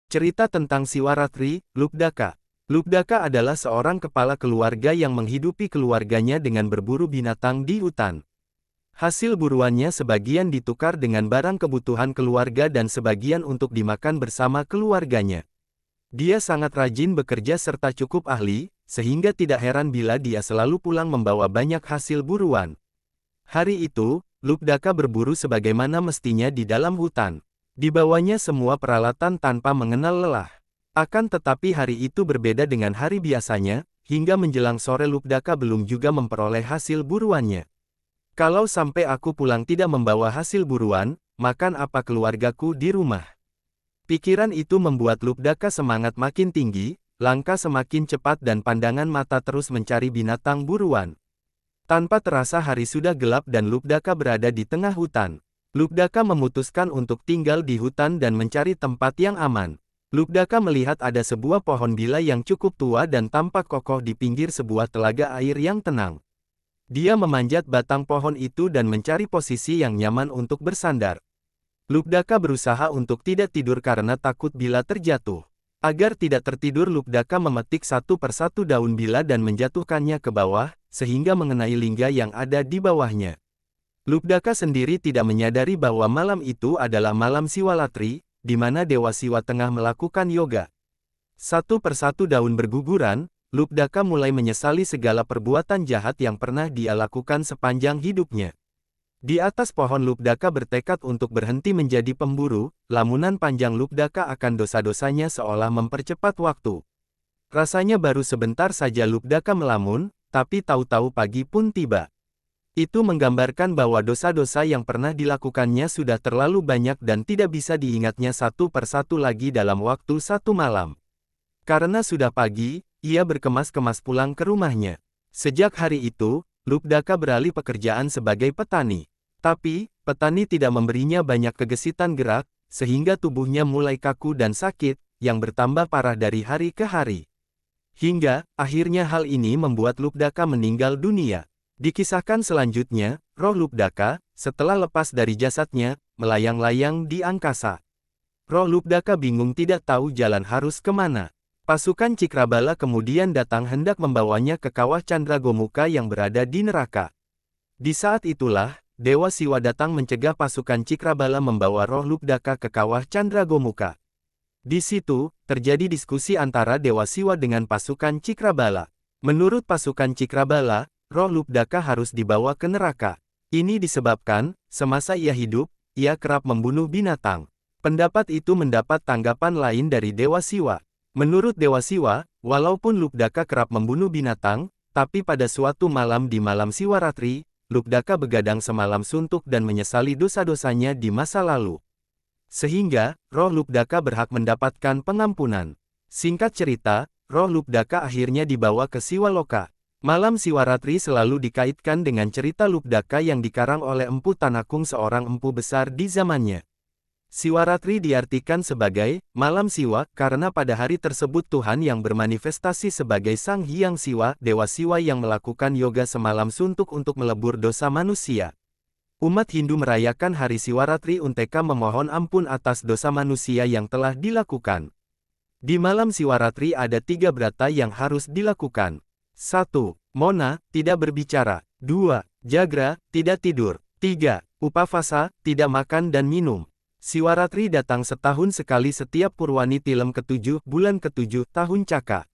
Cerita tentang Siwaratri, Lubdaka. Lubdaka adalah seorang kepala keluarga yang menghidupi keluarganya dengan berburu binatang di hutan. Hasil buruannya sebagian ditukar dengan barang kebutuhan keluarga dan sebagian untuk dimakan bersama keluarganya. Dia sangat rajin bekerja serta cukup ahli, sehingga tidak heran bila dia selalu pulang membawa banyak hasil buruan. Hari itu, Lubdaka berburu sebagaimana mestinya di dalam hutan. Dibawanya semua peralatan tanpa mengenal lelah. Akan tetapi hari itu berbeda dengan hari biasanya, hingga menjelang sore Lubdaka belum juga memperoleh hasil buruannya. Kalau sampai aku pulang tidak membawa hasil buruan, makan apa keluargaku di rumah? Pikiran itu membuat Lubdaka semangat makin tinggi, langkah semakin cepat dan pandangan mata terus mencari binatang buruan. Tanpa terasa hari sudah gelap dan Lubdaka berada di tengah hutan. Lubdaka memutuskan untuk tinggal di hutan dan mencari tempat yang aman. Lubdaka melihat ada sebuah pohon bila yang cukup tua dan tampak kokoh di pinggir sebuah telaga air yang tenang. Dia memanjat batang pohon itu dan mencari posisi yang nyaman untuk bersandar. Lubdaka berusaha untuk tidak tidur karena takut bila terjatuh. Agar tidak tertidur Lubdaka memetik satu persatu daun bila dan menjatuhkannya ke bawah, sehingga mengenai lingga yang ada di bawahnya. Lubdaka sendiri tidak menyadari bahwa malam itu adalah malam Siwalatri, di mana Dewa Siwa tengah melakukan yoga. Satu persatu daun berguguran, Lubdaka mulai menyesali segala perbuatan jahat yang pernah dia lakukan sepanjang hidupnya. Di atas pohon Lubdaka bertekad untuk berhenti menjadi pemburu, lamunan panjang Lubdaka akan dosa-dosanya seolah mempercepat waktu. Rasanya baru sebentar saja Lubdaka melamun, tapi tahu-tahu pagi pun tiba. Itu menggambarkan bahwa dosa-dosa yang pernah dilakukannya sudah terlalu banyak dan tidak bisa diingatnya satu persatu lagi dalam waktu satu malam. Karena sudah pagi, ia berkemas-kemas pulang ke rumahnya. Sejak hari itu, Lubdaka beralih pekerjaan sebagai petani. Tapi, petani tidak memberinya banyak kegesitan gerak, sehingga tubuhnya mulai kaku dan sakit, yang bertambah parah dari hari ke hari. Hingga, akhirnya hal ini membuat Lubdaka meninggal dunia. Dikisahkan selanjutnya, roh Lubdaka, setelah lepas dari jasadnya, melayang-layang di angkasa. Roh Lubdaka bingung tidak tahu jalan harus kemana. Pasukan Cikrabala kemudian datang hendak membawanya ke kawah Candragomuka yang berada di neraka. Di saat itulah, Dewa Siwa datang mencegah pasukan Cikrabala membawa roh Lubdaka ke kawah Candragomuka. Di situ, terjadi diskusi antara Dewa Siwa dengan pasukan Cikrabala. Menurut pasukan Cikrabala, roh Lubdaka harus dibawa ke neraka. Ini disebabkan, semasa ia hidup, ia kerap membunuh binatang. Pendapat itu mendapat tanggapan lain dari Dewa Siwa. Menurut Dewa Siwa, walaupun Lubdaka kerap membunuh binatang, tapi pada suatu malam di malam Siwaratri, Lubdaka begadang semalam suntuk dan menyesali dosa-dosanya di masa lalu. Sehingga, roh Lubdaka berhak mendapatkan pengampunan. Singkat cerita, roh Lubdaka akhirnya dibawa ke Siwaloka. Malam Siwaratri selalu dikaitkan dengan cerita Lubdaka yang dikarang oleh Empu Tanakung, seorang empu besar di zamannya. Siwaratri diartikan sebagai malam Siwa karena pada hari tersebut Tuhan yang bermanifestasi sebagai Sang Hyang Siwa, Dewa Siwa yang melakukan yoga semalam suntuk untuk melebur dosa manusia. Umat Hindu merayakan hari Siwaratri untuk memohon ampun atas dosa manusia yang telah dilakukan. Di malam Siwaratri ada 3 brata yang harus dilakukan. 1. Mona, tidak berbicara. 2. Jagra, tidak tidur. 3. Upavasa, tidak makan dan minum. Siwaratri datang setahun sekali setiap Purwani Tilem ke-7, bulan ke-7, tahun Caka.